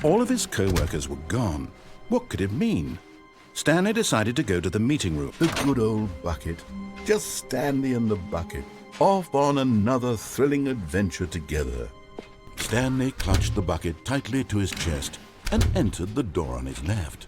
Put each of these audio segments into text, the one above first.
All of his co-workers were gone. What could it mean? Stanley decided to go to the meeting room. The good old bucket. Just Stanley and the bucket. Off on another thrilling adventure together. Stanley clutched the bucket tightly to his chest and entered the door on his left.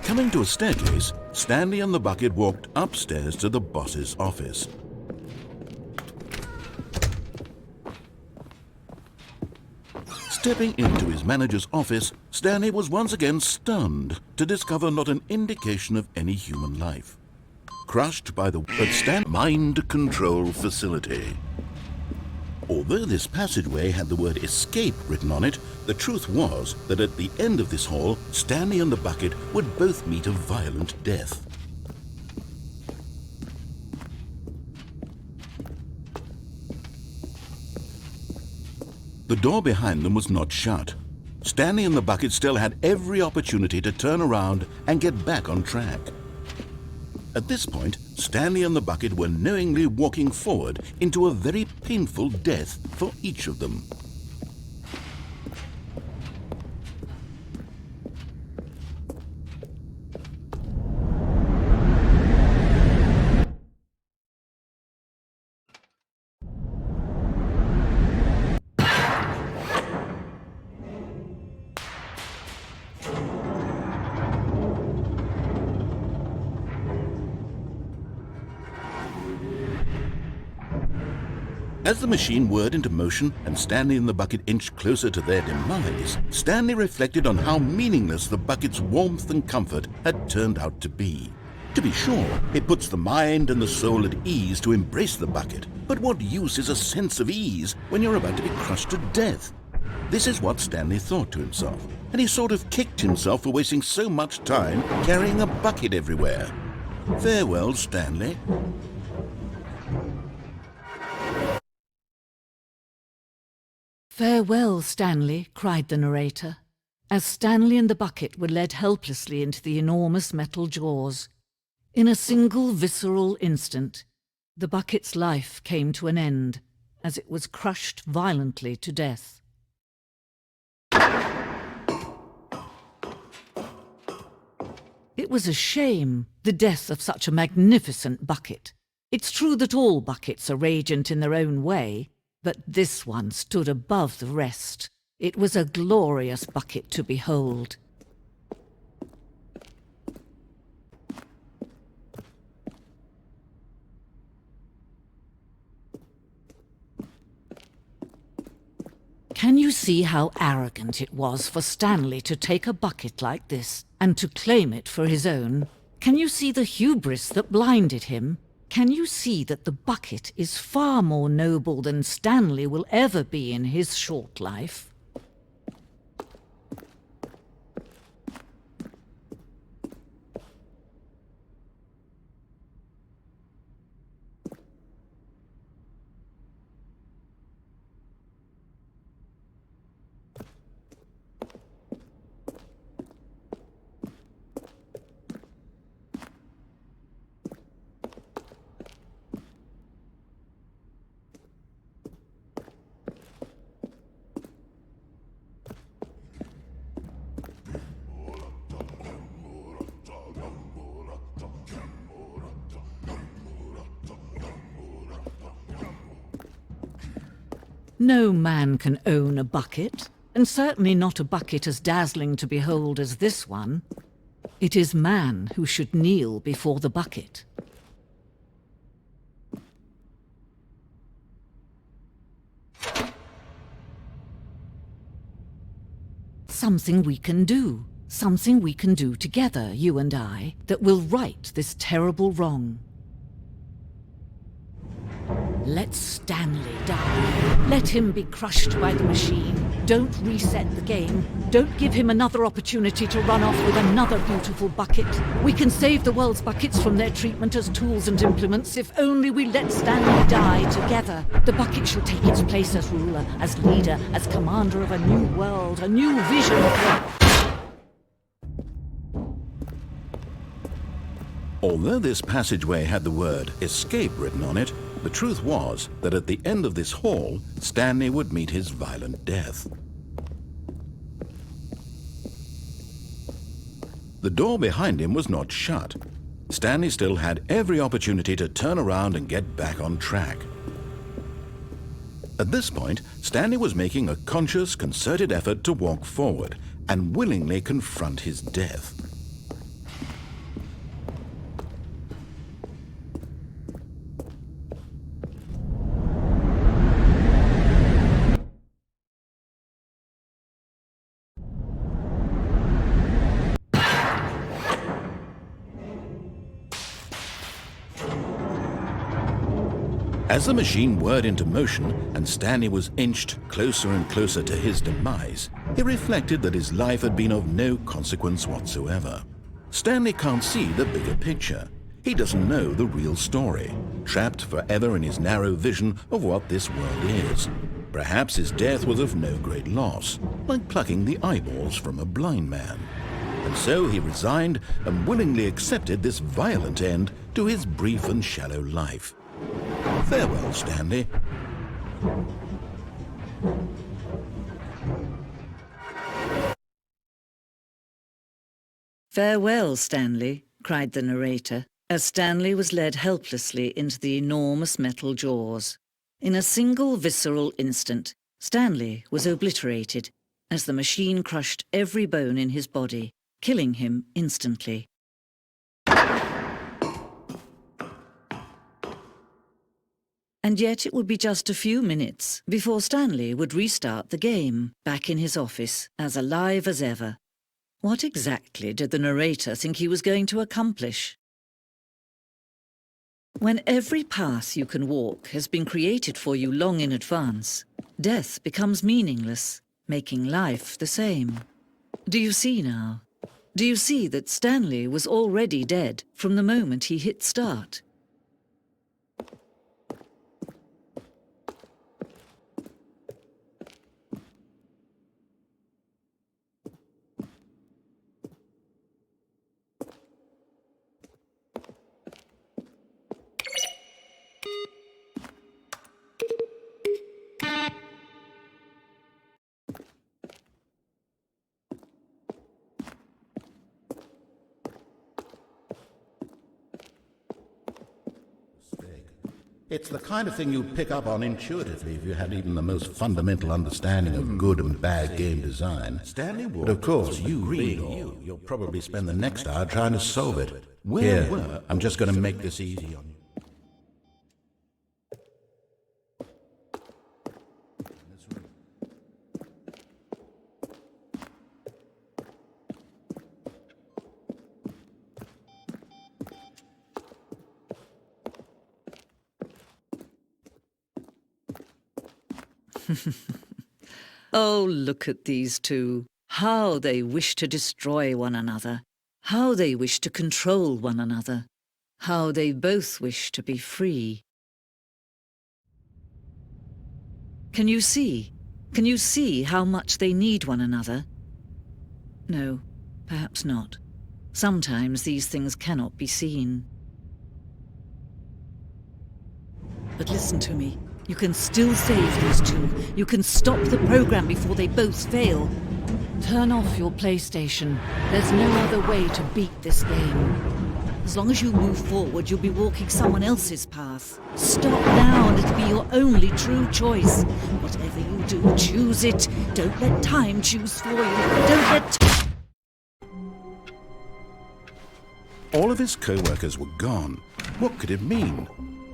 Coming to a staircase, Stanley and the bucket walked upstairs to the boss's office. Stepping into his manager's office, Stanley was once again stunned to discover not an indication of any human life. Crushed by the mind control facility. Although this passageway had the word escape written on it, the truth was that at the end of this hall, Stanley and the bucket would both meet a violent death. The door behind them was not shut. Stanley and the bucket still had every opportunity to turn around and get back on track. At this point, Stanley and the bucket were knowingly walking forward into a very painful death for each of them. As the machine whirred into motion and Stanley and the bucket inched closer to their demise, Stanley reflected on how meaningless the bucket's warmth and comfort had turned out to be. To be sure, it puts the mind and the soul at ease to embrace the bucket, but what use is a sense of ease when you're about to be crushed to death? This is what Stanley thought to himself, and he sort of kicked himself for wasting so much time carrying a bucket everywhere. Farewell, Stanley. "Farewell, Stanley," cried the narrator, as Stanley and the bucket were led helplessly into the enormous metal jaws. In a single visceral instant, the bucket's life came to an end as it was crushed violently to death. It was a shame, the death of such a magnificent bucket. It's true that all buckets are radiant in their own way, but this one stood above the rest. It was a glorious bucket to behold. Can you see how arrogant it was for Stanley to take a bucket like this and to claim it for his own? Can you see the hubris that blinded him? Can you see that the bucket is far more noble than Stanley will ever be in his short life? No man can own a bucket, and certainly not a bucket as dazzling to behold as this one. It is man who should kneel before the bucket. Something we can do. Something we can do together, you and I, that will right this terrible wrong. Let Stanley die. Let him be crushed by the machine. Don't reset the game. Don't give him another opportunity to run off with another beautiful bucket. We can save the world's buckets from their treatment as tools and implements if only we let Stanley die together. The bucket shall take its place as ruler, as leader, as commander of a new world, a new vision of Although this passageway had the word escape written on it, the truth was that at the end of this hall, Stanley would meet his violent death. The door behind him was not shut. Stanley still had every opportunity to turn around and get back on track. At this point, Stanley was making a conscious, concerted effort to walk forward and willingly confront his death. As the machine whirred into motion and Stanley was inched closer and closer to his demise, he reflected that his life had been of no consequence whatsoever. Stanley can't see the bigger picture. He doesn't know the real story, trapped forever in his narrow vision of what this world is. Perhaps his death was of no great loss, like plucking the eyeballs from a blind man. And so he resigned and willingly accepted this violent end to his brief and shallow life. Farewell, Stanley. "Farewell, Stanley," cried the narrator, as Stanley was led helplessly into the enormous metal jaws. In a single visceral instant, Stanley was obliterated as the machine crushed every bone in his body, killing him instantly. And yet it would be just a few minutes before Stanley would restart the game, back in his office, as alive as ever. What exactly did the narrator think he was going to accomplish? When every path you can walk has been created for you long in advance, death becomes meaningless, making life the same. Do you see now? Do you see that Stanley was already dead from the moment he hit start? It's the kind of thing you'd pick up on intuitively if you had even the most fundamental understanding of good and bad game design. But of course, you'll probably spend the next hour trying to solve it. Here, I'm just going to make this easy on you. Oh, look at these two. How they wish to destroy one another. How they wish to control one another. How they both wish to be free. Can you see? Can you see how much they need one another? No, perhaps not. Sometimes these things cannot be seen. But listen to me. You can still save these two. You can stop the program before they both fail. Turn off your PlayStation. There's no other way to beat this game. As long as you move forward, you'll be walking someone else's path. Stop now and it'll be your only true choice. Whatever you do, choose it. Don't let time choose for you. Don't let... All of his co-workers were gone. What could it mean?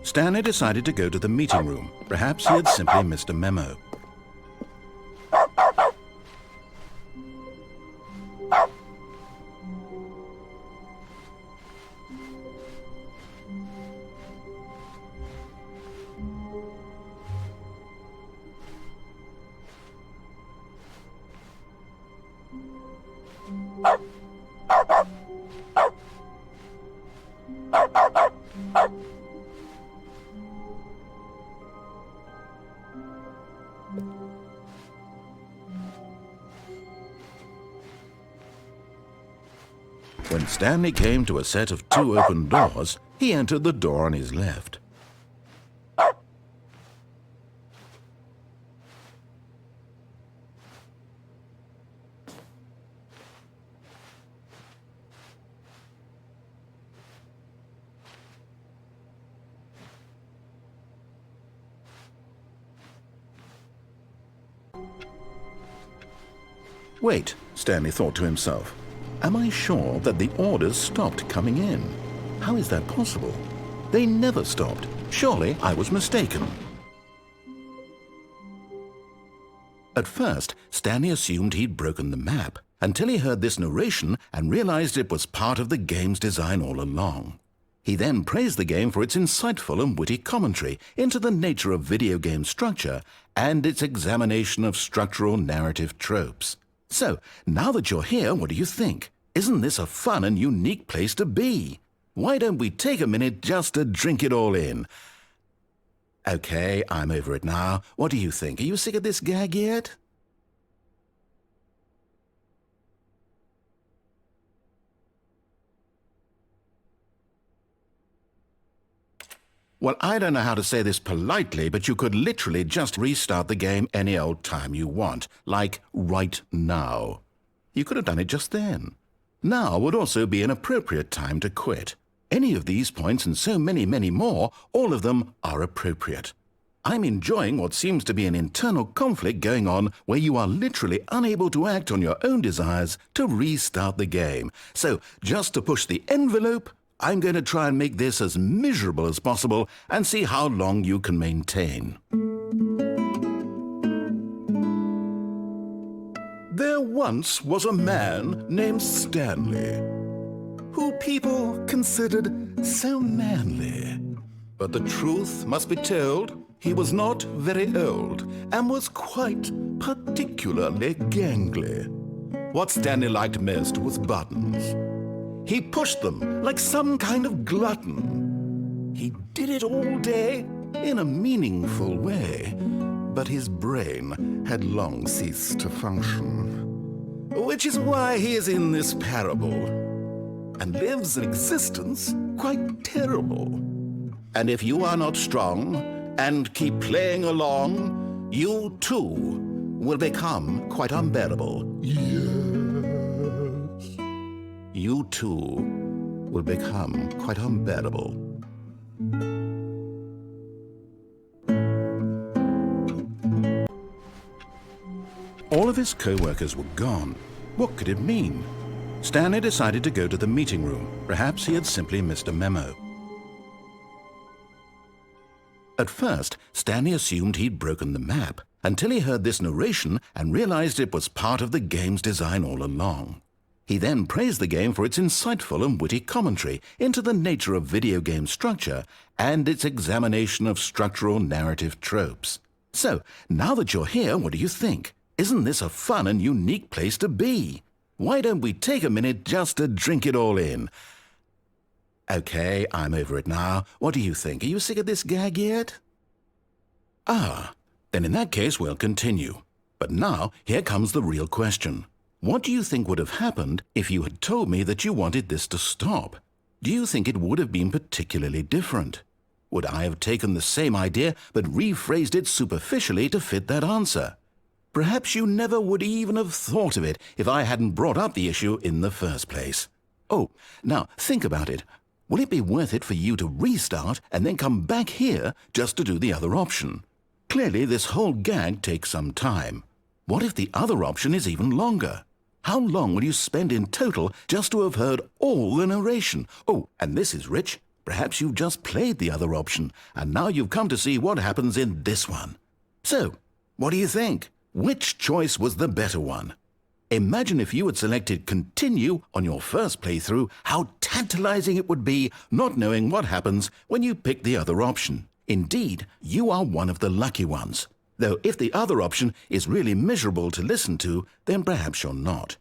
Stanley decided to go to the meeting room. Perhaps he had simply missed a memo. When Stanley came to a set of 2 open doors, he entered the door on his left. Wait, Stanley thought to himself. Am I sure that the orders stopped coming in? How is that possible? They never stopped. Surely I was mistaken. At first, Stanley assumed he'd broken the map, until he heard this narration and realized it was part of the game's design all along. He then praised the game for its insightful and witty commentary into the nature of video game structure and its examination of structural narrative tropes. So, now that you're here, what do you think? Isn't this a fun and unique place to be? Why don't we take a minute just to drink it all in? Okay, I'm over it now. What do you think? Are you sick of this gag yet? Well, I don't know how to say this politely, but you could literally just restart the game any old time you want, like right now. You could have done it just then. Now would also be an appropriate time to quit. Any of these points and so many, many more, all of them are appropriate. I'm enjoying what seems to be an internal conflict going on where you are literally unable to act on your own desires to restart the game. So, just to push the envelope, I'm going to try and make this as miserable as possible and see how long you can maintain. There once was a man named Stanley, who people considered so manly. But the truth must be told, he was not very old and was quite particularly gangly. What Stanley liked most was buttons. He pushed them like some kind of glutton. He did it all day in a meaningful way, but his brain had long ceased to function. Which is why he is in this parable, and lives an existence quite terrible. And if you are not strong and keep playing along, you too will become quite unbearable. You too will become quite unbearable. All of his co-workers were gone. What could it mean? Stanley decided to go to the meeting room. Perhaps he had simply missed a memo. At first, Stanley assumed he'd broken the map, until he heard this narration and realized it was part of the game's design all along. He then praised the game for its insightful and witty commentary into the nature of video game structure and its examination of structural narrative tropes. So, now that you're here, what do you think? Isn't this a fun and unique place to be? Why don't we take a minute just to drink it all in? Okay, I'm over it now. What do you think? Are you sick of this gag yet? Then in that case we'll continue. But now, here comes the real question. What do you think would have happened if you had told me that you wanted this to stop? Do you think it would have been particularly different? Would I have taken the same idea but rephrased it superficially to fit that answer? Perhaps you never would even have thought of it if I hadn't brought up the issue in the first place. Oh, now think about it. Will it be worth it for you to restart and then come back here just to do the other option? Clearly, this whole gag takes some time. What if the other option is even longer? How long will you spend in total just to have heard all the narration? Oh, and this is rich. Perhaps you've just played the other option, and now you've come to see what happens in this one. So, what do you think? Which choice was the better one? Imagine if you had selected Continue on your first playthrough, how tantalizing it would be not knowing what happens when you pick the other option. Indeed, you are one of the lucky ones. Though if the other option is really miserable to listen to, then perhaps you're not.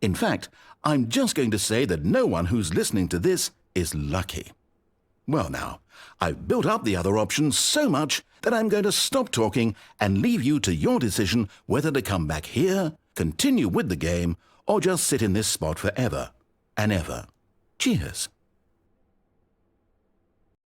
In fact, I'm just going to say that no one who's listening to this is lucky. Well now, I've built up the other option so much that I'm going to stop talking and leave you to your decision whether to come back here, continue with the game, or just sit in this spot forever and ever Cheers.